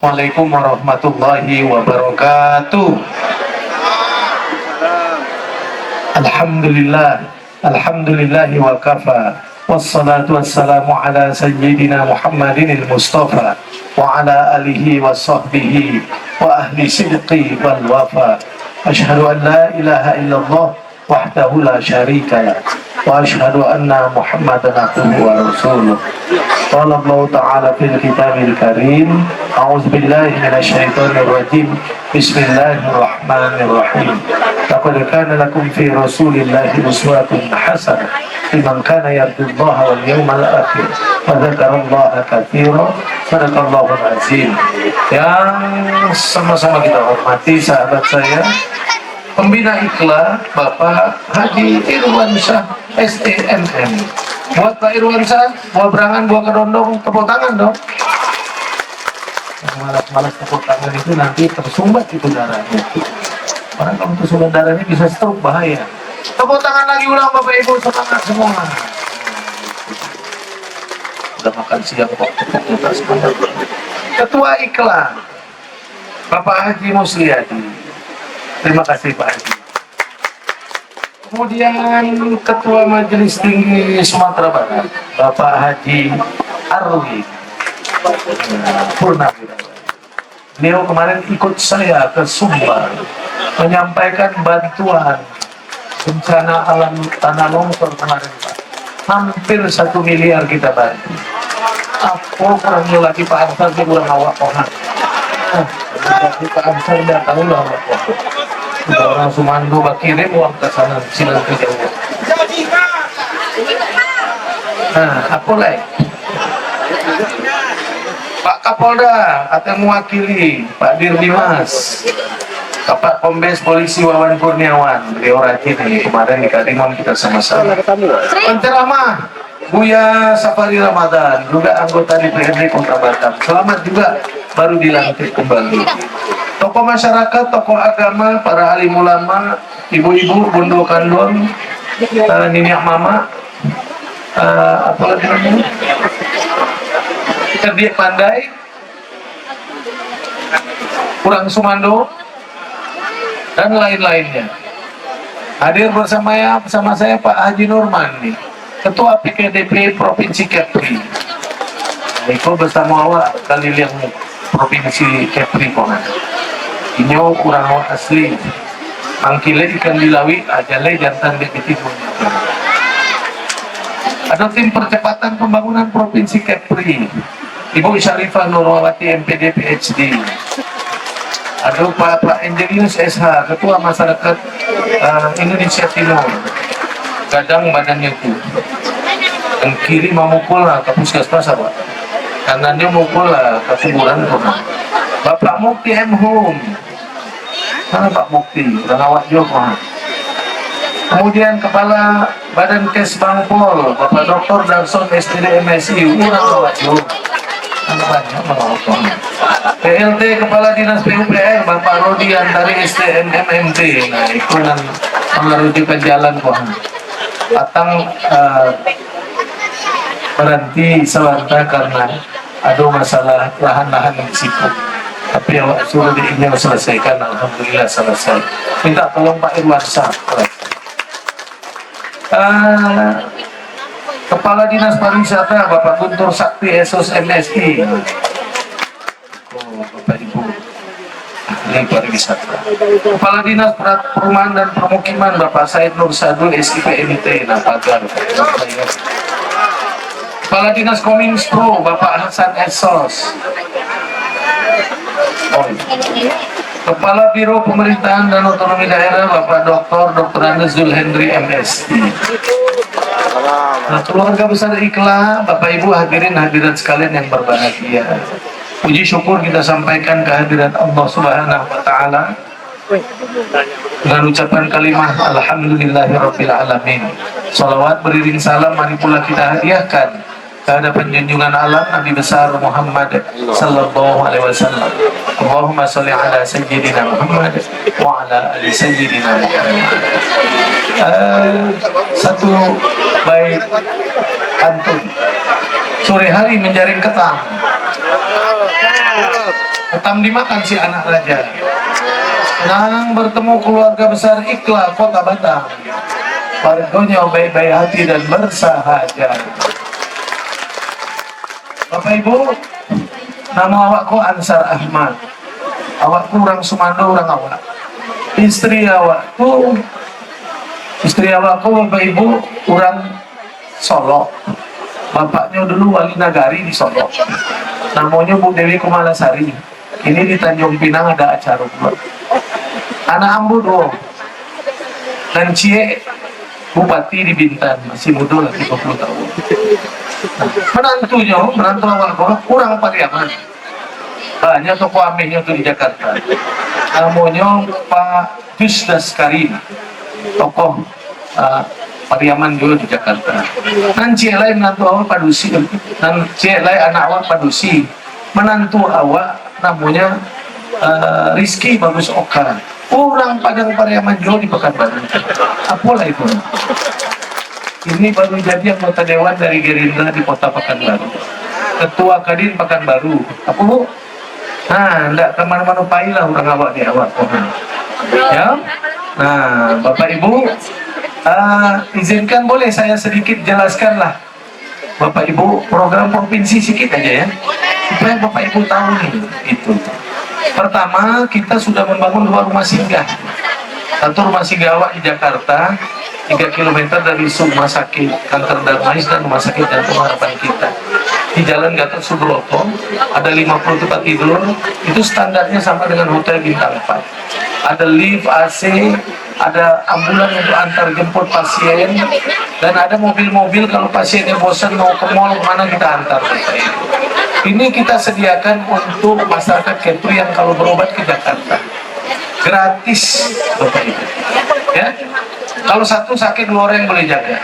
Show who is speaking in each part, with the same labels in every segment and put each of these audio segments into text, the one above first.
Speaker 1: Assalamualaikum warahmatullahi wabarakatuh. Alhamdulillah, alhamdulillahi wa kafa. Wassalatu wassalamu ala sayyidina Muhammadin al-Mustafa wa ala alihi wa sahbihi wa ahli sidqi wal wafa. Ashhadu an la ilaha illallah wahdahu la syarika lah wa ashhadu anna Muhammadan abduhu wa rasuluh. Qala Allah Ta'ala fil kitabil karim, a'udzu billahi minasyaitonir rajim. Bismillahirrahmanirrahim. Laqad kana lakum fi Rasulillahi uswatun hasanah liman kana yarjullaha wal yawmal akhir wa dzakarallaha katsiran. Shadaqallahul azim. Yang sama-sama kita hormati sahabat saya, Pembina Ikhlas Bapak Haji Irwansyah STMM. Buat Pak Irwansyah, buah berangan, buah kedondong, tepuk tangan dong. Yang malas-malas tepuk tangan itu nanti tersumbat itu darahnya. Orang kalau tersumbat darahnya bisa stroke, bahaya. Tepuk tangan lagi ulang Bapak Ibu, semangat semua. Udah makan siang kok, tepuk semangat. Ketua Ikhlas Bapak Haji Musliadi. Terima kasih Pak Haji. Kemudian Ketua Majelis Tinggi Sumatera Barat Bapak Haji Arwi Purnawirawan. Beliau kemarin ikut saya ke Sumbar menyampaikan bantuan bencana alam tanah longsor kemarin Pak. Hampir 1 miliar kita bantu. Apa kurangnya lagi Pak Ansar dia kurang awak pohon. Berarti Pak Ansar udah tahu lah awak pohon. Orang Sumando kirim uang ke sana, silang ke Jawa. Nah, apa lagi? Pak Kapolda atau mewakili Pak Dirdimas, Bapak Kombes Polisi Wawan Kurniawan, beliau rajin nih kemarin di Karimun kita sama-sama. Penceramah Buya Safari Ramadan, juga anggota DPRD Kota Batam. Selamat juga baru dilantik kembali. Tokoh masyarakat, tokoh agama, para alim ulama, ibu-ibu, bondo kandon, niniak mama, apa lagi namanya? Cerdik pandai, kurang Sumando, dan lain-lainnya. Hadir bersama saya Pak Haji Nurman nih, Ketua PKDP Provinsi Kepri. Iko bersama awak kali yang Provinsi Kepri Kongan. Ini kurang asli. Mangkile ikan dilawi, ajale jantan begitu. Ada tim percepatan pembangunan Provinsi Kepri, Ibu Syarifah Nurwawati MPD PhD. Ada Pak Enjelius SH, Ketua Masyarakat Indonesia Timur. Kadang badannya itu. Dan kiri memukul lah ke puskesmas apa? Karena dia mukul lah ke kuburan. Bapak Mukti M. Hum. Mana Pak Mukti? Udah ngawat juga. Kemudian Kepala Badan Kes Bangpol, Bapak Dr. Darson STD MSI. Udah ngawat juga. Ada banyak mengawat. PLT Kepala Dinas PUPR, Bapak Rodi Antari STM MMT. Nah, itu yang mengarujukan jalan kok. Atang berhenti selantar karena ada masalah lahan-lahan di situ. Tapi yang sudah diingin selesaikan, alhamdulillah selesai. Minta tolong Pak Irwansyah. Kepala Dinas Pariwisata Bapak Guntur Sakti Esos MSI. Bapak Ibu ahli pariwisata. Kepala Dinas Perumahan dan Permukiman Bapak Said Nur Sadul SIPMT. Nah, pagar. Kepala Dinas Kominfo Bapak Hasan Esos. Kepala Biro Pemerintahan dan Otonomi Daerah Bapak Dr. Andes Zulhendri MSI. Nah, keluarga besar Ikhlas, Bapak Ibu hadirat sekalian yang berbahagia. Puji syukur kita sampaikan kehadiran Allah Subhanahu wa Ta'ala dengan ucapan kalimah Alhamdulillahirabbil alamin. Salawat beriring salam mari pula kita hadiahkan kehadapan junjungan alam Nabi besar Muhammad sallallahu alaihi wasallam. Allahumma sholli ala sayyidina Muhammad wa ala ali sayyidina Muhammad. Satu bait pantun. Sore hari menjaring ketang. Hitam dimakan si anak raja. Nang bertemu keluarga besar Ikla kota Batam. Warganya baik-baik hati dan bersahaja. Bapak Ibu, nama awakku Ansar Ahmad. Awakku orang Sumando, orang awak. Istri awakku Bapak Ibu orang Solo. Bapaknya dulu wali nagari di Solo. Namanya Bu Dewi Kumalasari. Ini di Tanjung Pinang ada acara pula. Anak ambu doang. Dan Cie Bupati di Bintan, masih muda lagi 20 tahun. Menantu awakku kurang Pariaman. Banyak toko amihnya tuh di Jakarta. Namanya Pak Jusdas Karim, tokoh Pariaman juga di Jakarta. Dan Cie lain menantu awak Padusi, dan Cie lain anak awak Padusi. Menantu awak namanya Rizky Bagus Oka. Orang Padang Pariaman juga di Pekanbaru. Apalah itu? Ini baru jadi anggota dewan dari Gerindra di kota Pekanbaru. Ketua Kadin Pekanbaru. Apa Bu? Nah, enggak kemana-mana pailah orang awak di awak. Ya? Nah, Bapak Ibu, izinkan boleh saya sedikit jelaskanlah Bapak Ibu program provinsi sedikit aja ya, supaya Bapak Ibu tahu nih itu. Pertama, kita sudah membangun 2 rumah singgah. Satu rumah singgah awak di Jakarta, 3 km dari rumah sakit Kanker Darmais dan rumah sakit Jantung Harapan Kita. Di Jalan Gatot Subroto, ada 50 tempat tidur, itu standarnya sama dengan hotel bintang 4. Ada lift, AC, ada ambulan untuk antar jemput pasien, dan ada mobil-mobil kalau pasiennya bosan mau ke mall mana kita antar. Ini kita sediakan untuk masyarakat Kepri yang kalau berobat ke Jakarta gratis, Bapak Ibu. Ya, kalau satu sakit 2 orang yang boleh jaga.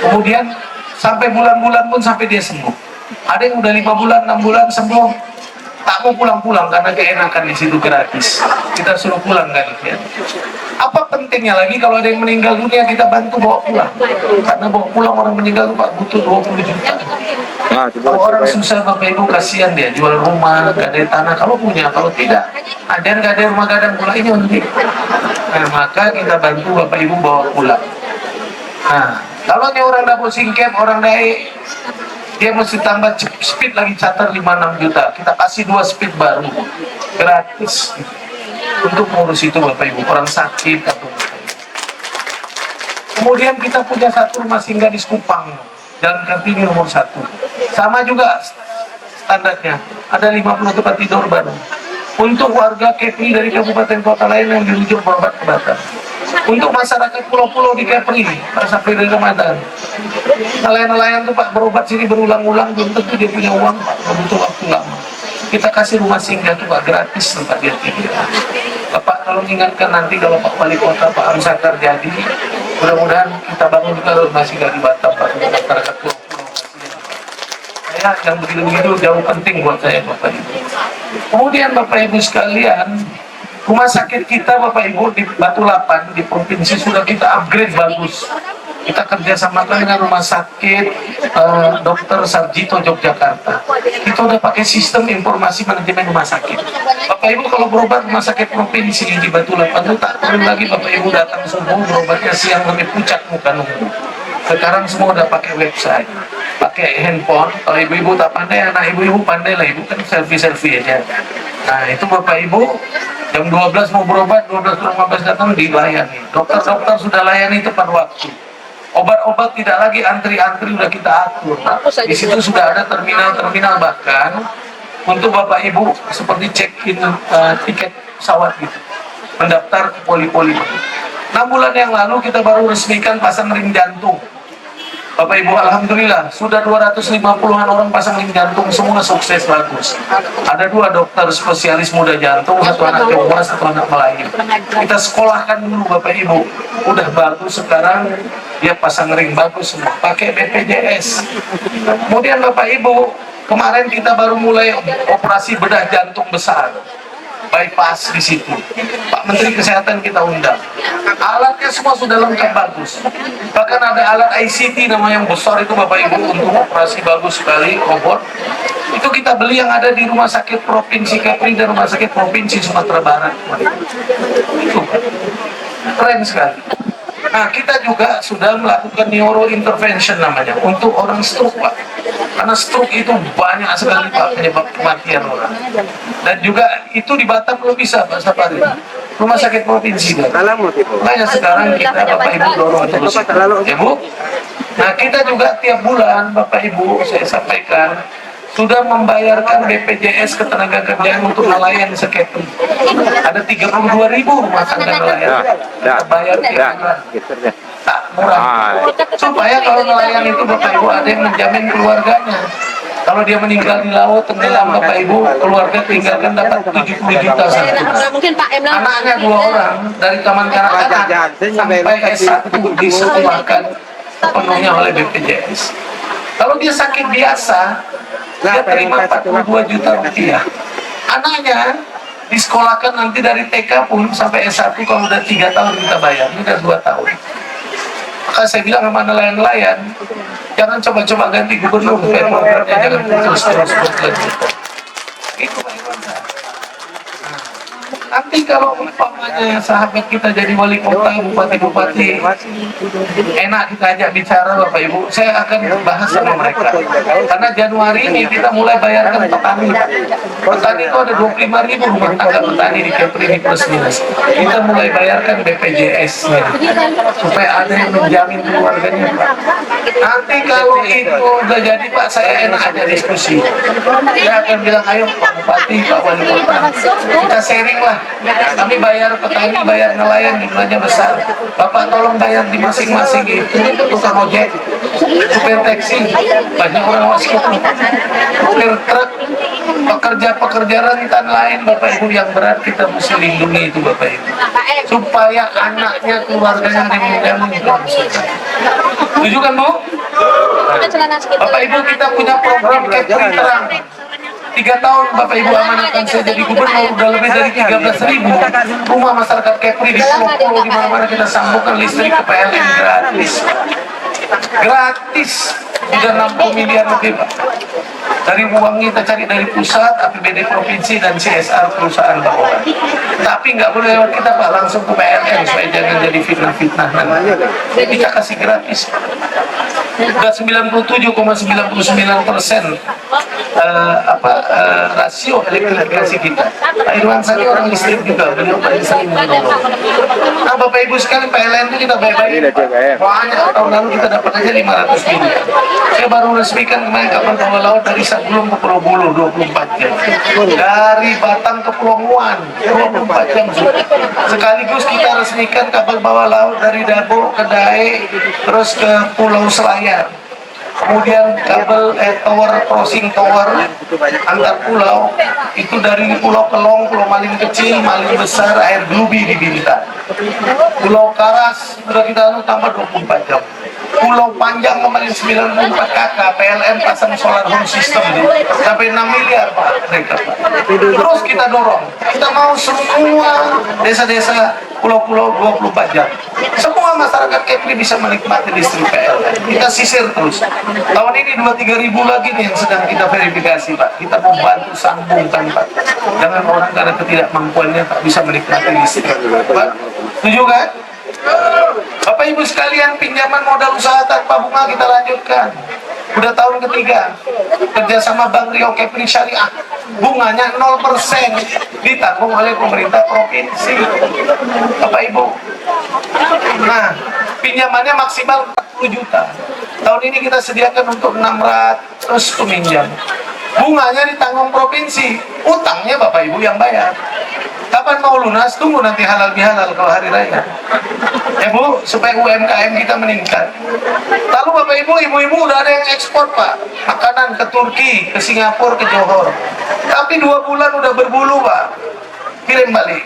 Speaker 1: Kemudian sampai bulan-bulan pun sampai dia sembuh. Ada yang udah 5 bulan, 6 bulan sembuh, tak mau pulang-pulang karena keenakan di situ gratis. Kita suruh pulang kan ya. Apa pentingnya lagi kalau ada yang meninggal dunia kita bantu bawa pulang? Karena bawa pulang orang meninggal Pak butuh 20 juta. Kalau orang susah Bapak Ibu kasihan dia jual rumah, gadai tanah kalau punya, kalau tidak ada gadai rumah gadang pula ini untuk. Nah, maka kita bantu Bapak Ibu bawa pulang. Nah, kalau ini orang dapur singkep, orang daik, dia mesti tambah speed lagi charter 5-6 juta. Kita kasih 2 speed baru gratis untuk ngurus itu Bapak Ibu, orang sakit atau. Kemudian kita punya satu rumah singgah di Sekupang, Jalan Kartini nomor 1. Sama juga standarnya, ada 50 tempat tidur baru untuk warga Kepri dari kabupaten kota lain yang dirujuk berobat ke Batam. Untuk masyarakat pulau-pulau di Kepri sampai dari Ramadan, nelayan-nelayan tuh Pak berobat sini berulang-ulang, belum tentu dia punya uang Pak, butuh waktu lama. Kita kasih rumah singgah tuh Pak gratis tempat dia tinggal. Bapak kalau mengingatkan nanti kalau Pak Wali Kota Pak Amsakar jadi, mudah-mudahan kita bangun juga rumah singgah di Batam Pak untuk masyarakat pulau-pulau. Saya yang begitu-begitu jauh penting buat saya Bapak Ibu. Kemudian Bapak Ibu sekalian, rumah sakit kita Bapak Ibu di Batu Lapan di provinsi sudah kita upgrade bagus. Kita kerjasamakan dengan rumah sakit Dr. Sarjito Yogyakarta. Kita udah pakai sistem informasi manajemen rumah sakit. Bapak Ibu kalau berobat rumah sakit provinsi di Batu Lapan itu tak perlu lagi Bapak Ibu datang subuh berobatnya siang lebih pucat muka nunggu. Sekarang semua udah pakai website, pakai handphone. Kalau ibu-ibu tak pandai, anak ibu-ibu pandai lah, ibu kan selfie-selfie aja. Nah itu Bapak Ibu jam 12 mau berobat, 12:15 datang dilayani. Dokter-dokter sudah layani tepat waktu. Obat-obat tidak lagi antri-antri, udah kita atur. Di situ sudah ada terminal-terminal bahkan untuk Bapak Ibu seperti check-in tiket pesawat gitu, mendaftar ke poli-poli. 6 bulan yang lalu kita baru resmikan pasang ring jantung. Bapak Ibu, alhamdulillah sudah 250-an orang pasang ring jantung, semua sukses bagus. Ada 2 dokter spesialis muda jantung, 1 anak Tionghoa, 1 anak Melayu. Kita sekolahkan dulu Bapak Ibu, udah bagus sekarang dia pasang ring bagus semua, pakai BPJS. Kemudian Bapak Ibu, kemarin kita baru mulai operasi bedah jantung besar, bypass di situ. Pak Menteri Kesehatan kita undang. Alatnya Semuanya semua sudah lengkap bagus. Bahkan ada alat ICT namanya yang besar itu Bapak Ibu untuk operasi bagus sekali, robot. Itu kita beli yang ada di Rumah Sakit Provinsi Kepri dan Rumah Sakit Provinsi Sumatera Barat. Itu keren sekali. Nah, kita juga sudah melakukan neuro intervention namanya untuk orang stroke, Pak. Karena stroke itu banyak sekali, Pak, penyebab kematian orang. Dan juga itu di Batam belum bisa, Pak Sapari. Rumah sakit provinsi. Makanya sekarang kita Bapak Ibu dorong terus. Ya, Bu. Nah, kita juga tiap bulan Bapak Ibu saya sampaikan sudah membayarkan BPJS Ketenagakerjaan untuk nelayan sekepri. Ada 32.000 rumah tangga nelayan. Kita bayar tiap bulan. Tak murah. Supaya kalau nelayan itu Bapak Ibu ada yang menjamin keluarganya. Kalau dia meninggal di laut, tenggelam Bapak Ibu, keluarga tinggalkan dapat 70 juta saja. Anaknya 2 orang dari Taman Kanak-Kanak sampai S1 disekolahkan sepenuhnya oleh BPJS. Kalau dia sakit biasa, dia terima 42 juta rupiah. Anaknya disekolahkan nanti dari TK pun sampai S1, kalau udah 3 tahun kita bayar, ini udah 2 tahun. Maka saya bilang sama nelayan-nelayan, jangan coba-coba ganti gubernur, programnya jangan terus berlanjut. Itu Pak Irwansa. Nanti kalau umpamanya sahabat kita jadi wali kota, bupati-bupati, enak kita ajak bicara Bapak Ibu, saya akan bahas sama mereka. Karena Januari ini kita mulai bayarkan petani. Petani itu ada 25.000 rumah tangga petani di Kepri ini plus minus. Kita mulai bayarkan BPJS-nya supaya ada yang menjamin keluarganya, Pak. Nanti kalau itu udah jadi, Pak, saya enak aja diskusi. Saya akan bilang, ayo Pak Bupati, Pak Wali Kota, kita sharing lah. Kami bayar petani, bayar nelayan jumlahnya besar. Bapak tolong bayar di masing-masing itu tukang ojek, supir taksi, banyak orang wasip, supir truk, pekerja-pekerja rentan lain Bapak Ibu yang berat kita mesti lindungi itu Bapak Ibu. Supaya anaknya, keluarganya dijamin. Setuju kan Bu? Bapak Ibu kita punya program Kepri Terang. 3 tahun Bapak Ibu amanahkan saya jadi gubernur, udah lebih dari 13.000 rumah masyarakat Kepri di pulau-pulau di mana-mana kita sambungkan listrik ke PLN gratis sudah 60 miliar lebih, Pak. Dari uang kita cari dari pusat, APBD provinsi dan CSR perusahaan bawahan. Tapi nggak boleh lewat kita, Pak, langsung ke PLN supaya jangan jadi fitnah-fitnah. Kita kasih gratis. Sudah 97,99% rasio elektrifikasi kita. Pak Irwansa ini orang listrik juga, beliau paling sering menolong. Nah Bapak Ibu sekalian, PLN itu kita baik-baik. Banyak, tahun lalu kita dapat aja 500 miliar. Saya baru resmikan kemarin kapal bawah laut dari Sabulum ke Pulau Bulu 24 jam. Dari Batam ke Pulau Muan 24 jam. Sekaligus kita resmikan kapal bawah laut dari Dabo ke Dae, terus ke Pulau Selayar. Kemudian kabel tower crossing tower antar pulau itu dari Pulau Kelong, Pulau Maling Kecil, Maling Besar, Air Glubi di Bintan. Pulau Karas sudah kita tambah 24 jam. Pulau Panjang kemarin 94 KK, PLN pasang solar home system sampai 6 miliar Pak mereka, Pak. Terus kita dorong, kita mau semua desa-desa, pulau-pulau 24 jam. Semua masyarakat Kepri bisa menikmati listrik PLN. Kita sisir terus. Tahun ini 2-3 ribu lagi nih yang sedang kita verifikasi, Pak. Kita mau bantu sambungkan, Pak. Jangan orang karena ketidakmampuannya tak bisa menikmati listrik, Pak. Setuju kan? Bapak Ibu sekalian, pinjaman modal usaha tanpa bunga kita lanjutkan. Udah tahun ketiga kerjasama Bank Riau Kepri Syariah, bunganya 0%, ditanggung oleh pemerintah provinsi. Bapak Ibu, nah pinjamannya maksimal 40 juta. Tahun ini kita sediakan untuk 600 peminjam. Bunganya ditanggung provinsi, utangnya Bapak Ibu yang bayar. Kapan mau lunas? Tunggu nanti halal bihalal kalau hari raya. Ya Bu, supaya UMKM kita meningkat. Lalu Bapak Ibu, ibu-ibu udah ada yang ekspor, Pak. Makanan ke Turki, ke Singapura, ke Johor. Tapi 2 bulan udah berbulu, Pak. Kirim balik.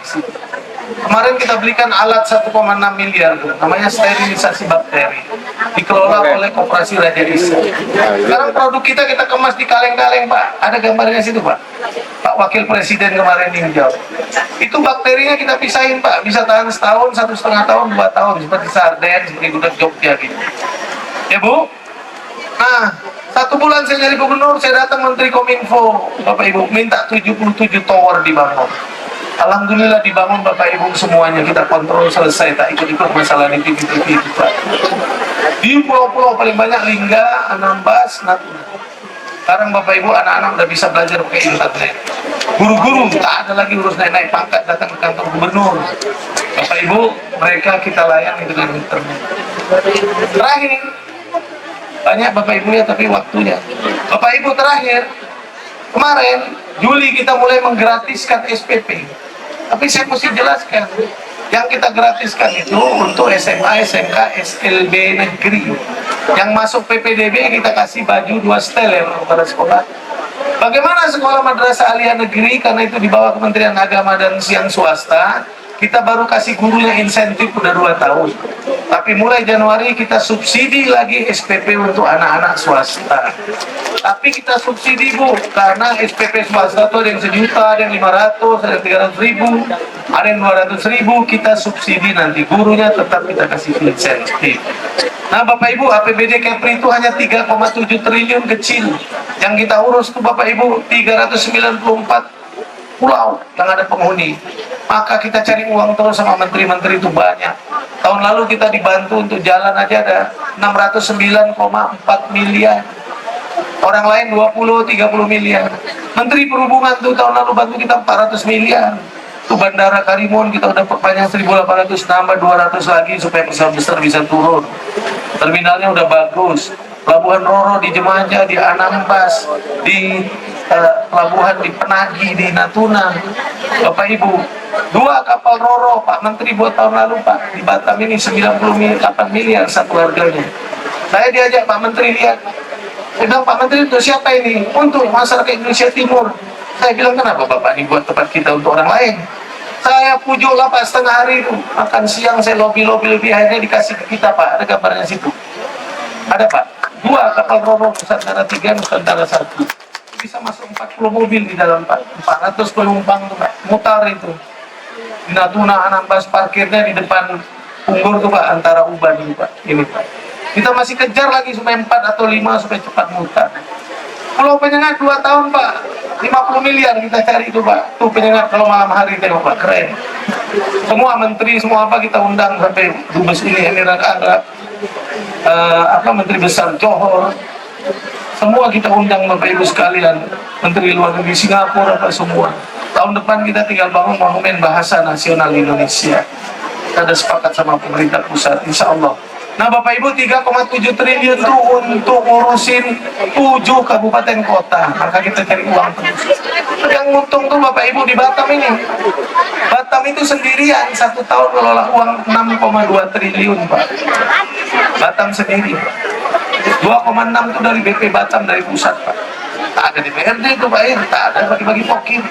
Speaker 1: Kemarin kita belikan alat 1,6 miliar, Bu. Namanya sterilisasi bakteri. Dikelola oleh Koperasi Raja Isa. Sekarang produk kita kemas di kaleng-kaleng, Pak. Ada gambarnya situ, Pak. Pak Pak Wakil Presiden kemarin ninjau. Itu bakterinya kita pisahin Pak, bisa tahan setahun, 1,5 tahun, 2 tahun, seperti sarden, seperti gudeg Jogja gitu. Ya Bu? Nah, 1 bulan saya jadi gubernur, saya datang Menteri Kominfo, Bapak Ibu, minta 77 tower dibangun. Alhamdulillah dibangun Bapak Ibu semuanya, kita kontrol selesai, tak ikut-ikut masalah di TV-TV itu Pak. Di pulau-pulau paling banyak Lingga, Anambas, Natuna. Sekarang Bapak Ibu anak-anak udah bisa belajar pakai internet. Guru-guru tak ada lagi urus naik-naik pangkat datang ke kantor gubernur. Bapak Ibu mereka kita layani dengan internet. Terakhir banyak Bapak Ibu ya tapi waktunya. Bapak Ibu terakhir kemarin Juli kita mulai menggratiskan SPP. Tapi saya mesti jelaskan yang kita gratiskan itu untuk SMA, SMK, SLB negeri. Yang masuk PPDB kita kasih baju 2 setel ya kepada sekolah. Bagaimana sekolah madrasah aliyah negeri, karena itu di bawah Kementerian Agama dan yang swasta, kita baru kasih gurunya insentif udah 2 tahun. Tapi mulai Januari kita subsidi lagi SPP untuk anak-anak swasta. Tapi kita subsidi Bu, karena SPP swasta itu ada yang 1 juta, ada yang 500, ada yang 300 ribu, ada yang 200 ribu, kita subsidi nanti. Gurunya tetap kita kasih insentif. Nah Bapak Ibu, APBD Kepri itu hanya 3,7 triliun kecil. Yang kita urus tuh Bapak Ibu 394 pulau yang ada penghuni. Maka kita cari uang terus sama menteri-menteri itu banyak. Tahun lalu kita dibantu untuk jalan aja ada 609,4 miliar. Orang lain 20-30 miliar. Menteri Perhubungan tuh tahun lalu bantu kita 400 miliar. Tuh Bandara Karimun kita udah perpanjang 1.800, nambah 200 lagi supaya pesawat besar bisa turun. Terminalnya udah bagus. Pelabuhan Roro di Jemaja, di Anambas, di pelabuhan di Penagi, di Natuna. Bapak Ibu, 2 kapal Roro Pak Menteri buat tahun lalu Pak, di Batam ini 98 miliar satu harganya. Saya diajak Pak Menteri lihat. Saya bilang, Pak Menteri untuk siapa ini? Untuk masyarakat Indonesia Timur. Saya bilang, kenapa Bapak ini buat tempat kita untuk orang lain? Saya pujuk lah Pak, setengah hari itu. Makan siang saya lobby-lobby, akhirnya dikasih ke kita Pak, ada gambarnya situ. Ada Pak, 2 kapal Roro, Nusantara 3, Nusantara 1. Bisa masuk 40 mobil di dalam Pak, 400 penumpang tuh Pak, mutar itu. Di Natuna, Anambas, parkirnya di depan Punggur tuh Pak, antara Uban ini Pak, ini Pak. Kita masih kejar lagi supaya 4 atau 5 supaya cepat mutar. Pulau Penyengat 2 tahun Pak, 50 miliar kita cari itu Pak. Tuh Penyengat kalau malam hari tengok Pak, keren. Semua menteri, semua apa kita undang sampai Dubes ini, Emirat Arab, Menteri Besar Johor, semua kita undang Bapak Ibu sekalian, Menteri Luar Negeri Singapura apa semua. Tahun depan kita tinggal bangun monumen bahasa nasional Indonesia. Kita ada sepakat sama pemerintah pusat, insya Allah. Nah Bapak Ibu 3,7 triliun itu untuk ngurusin 7 kabupaten kota. Maka kita cari uang terus. Yang untung tuh Bapak Ibu di Batam ini. Batam itu sendirian 1 tahun ngelola uang 6,2 triliun Pak. Batam sendiri 2,6 itu dari BP Batam, dari pusat Pak. Tak ada DPRD itu Pak, tak ada bagi-bagi pokir.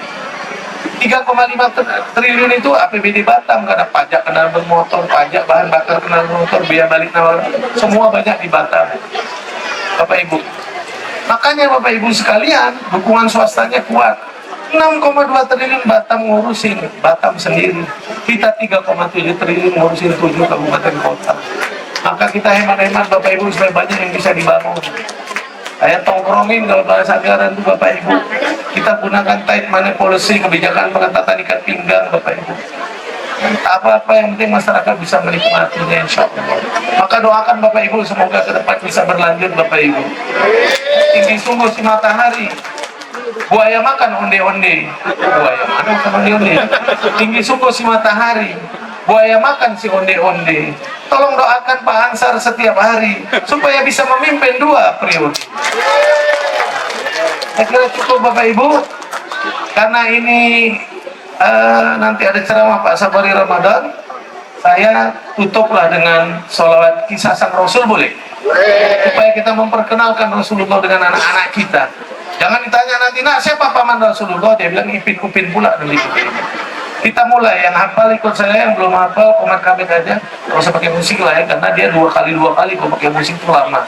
Speaker 1: 3,5 triliun itu APBD Batam, karena pajak kendaraan bermotor, pajak bahan bakar kendaraan bermotor, biaya balik nawar, semua banyak di Batam Bapak Ibu. Makanya Bapak Ibu sekalian, dukungan swastanya kuat. 6,2 triliun Batam ngurusin, Batam sendiri. Kita 3,7 triliun ngurusin 7 kabupaten kota. Maka kita hemat-hemat Bapak Ibu supaya banyak yang bisa dibangun. Saya tongkrongin kalau bahasa anggaran itu Bapak Ibu. Kita gunakan tight money policy, kebijakan pengetatan ikat pinggang Bapak Ibu. Apa-apa yang penting masyarakat bisa menikmatinya insya Allah. Maka doakan Bapak Ibu semoga ke depan bisa berlanjut Bapak Ibu. Tinggi sungguh si matahari, buaya makan onde-onde. Buaya mana makan onde-onde? Tinggi sungguh si matahari, buaya makan si onde-onde. Tolong doakan Pak Ansar setiap hari supaya bisa memimpin 2 periode. Saya kira cukup Bapak Ibu, karena ini nanti ada ceramah Pak Sabari Ramadan. Saya tutuplah dengan sholawat kisah sang Rasul, boleh? Supaya kita memperkenalkan Rasulullah dengan anak-anak kita. Jangan ditanya nanti, nah siapa paman Rasulullah? Dia bilang Ipin Upin pula nanti. Kita mulai, yang hafal ikut saya, yang belum hafal komat kamit aja. Kalau usah pakai musik lah ya, karena dia 2 kali kalau pakai musik itu lama.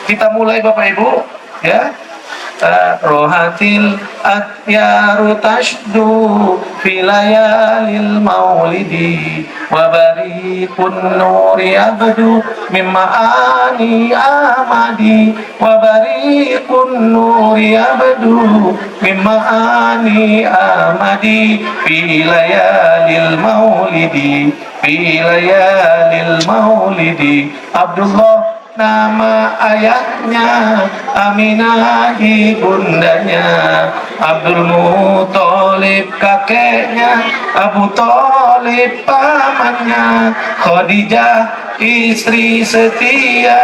Speaker 1: Kita mulai Bapak Ibu, ya. rohatil atyaru tashdu filayalil maulidi wa barikun nuri abdu mimmaani amadi wa barikun nuri abdu mimmaani amadi filayalil maulidi filayalil maulidi. Abdullah nama ayahnya, Aminah ibundanya, Abdul Muthalib kakeknya, Abu Thalib pamannya, Khadijah istri setia,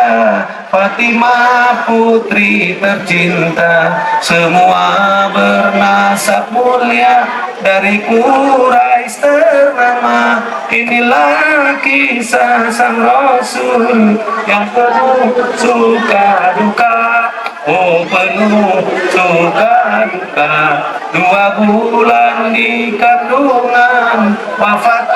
Speaker 1: Fatimah putri tercinta, semua bernasab mulia dari Quraisy ternama. Inilah kisah sang Rasul yang penuh suka duka, oh penuh suka duka. 2 bulan di kandungan, wafat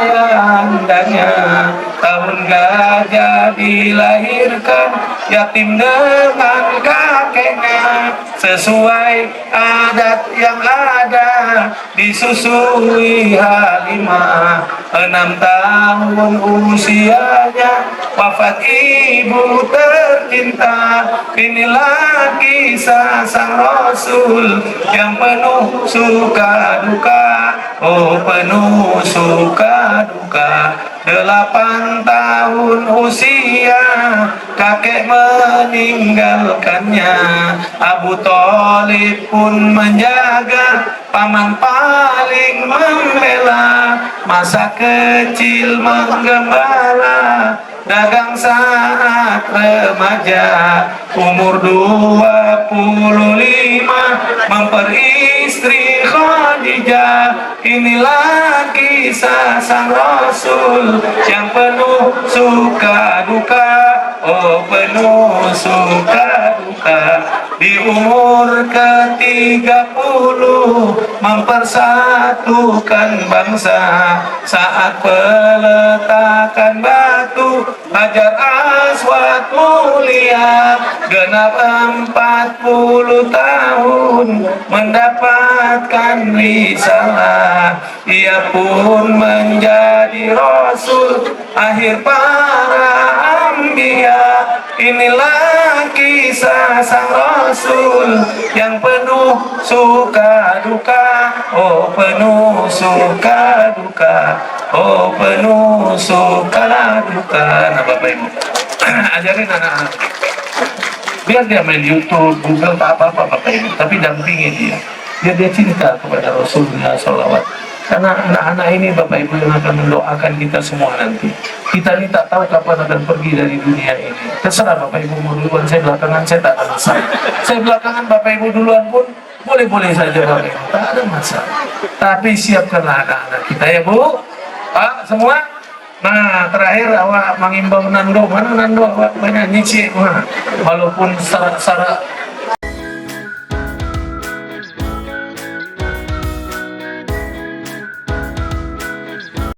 Speaker 1: ayahndanya. Tahun gajah dilahirkan, yatim dengan kakeknya. Sesuai adat yang ada, disusui Halimah. 6 tahun usianya, wafat ibu tercinta. Inilah kisah sang Rasul yang penuh suka duka, oh penuh suka duka. 8 tahun usia, kakek meninggalkannya. Abu Thalib pun menjaga, paman paling membela. Masa kecil menggembala, dagang saat remaja. Umur 25 memperistri Khadijah. Inilah kisah sang Rasul yang penuh suka duka, oh penuh suka duka. Di umur ke-30 mempersatukan bangsa. Saat peletakan batu Hajar Aswad mulia, genap 40 tahun mendapatkan risalah. Ia pun menjadi Rasul akhir para anbiya. Inilah kisah sang Rasul yang penuh suka duka, oh penuh suka duka, oh penuh suka duka. Nah Bapak Ibu, ajarin anak-anak biar dia main YouTube, Google, tak apa-apa Bapak Ibu, tapi dampingi dia biar dia cinta kepada Rasulullah SAW. Karena anak-anak ini Bapak Ibu yang akan mendoakan kita semua nanti. Kita ini tak tahu kapan akan pergi dari dunia ini. Terserah Bapak Ibu mau duluan, saya belakangan, saya tak ada masalah. Saya belakangan, Bapak Ibu duluan pun boleh-boleh saja Bapak Ibu, tak ada masalah. Tapi siapkanlah anak-anak kita ya Bu. Pak semua. Nah terakhir awak mengimbau Nando, mana Nando awak banyak nyicik. Walaupun syarat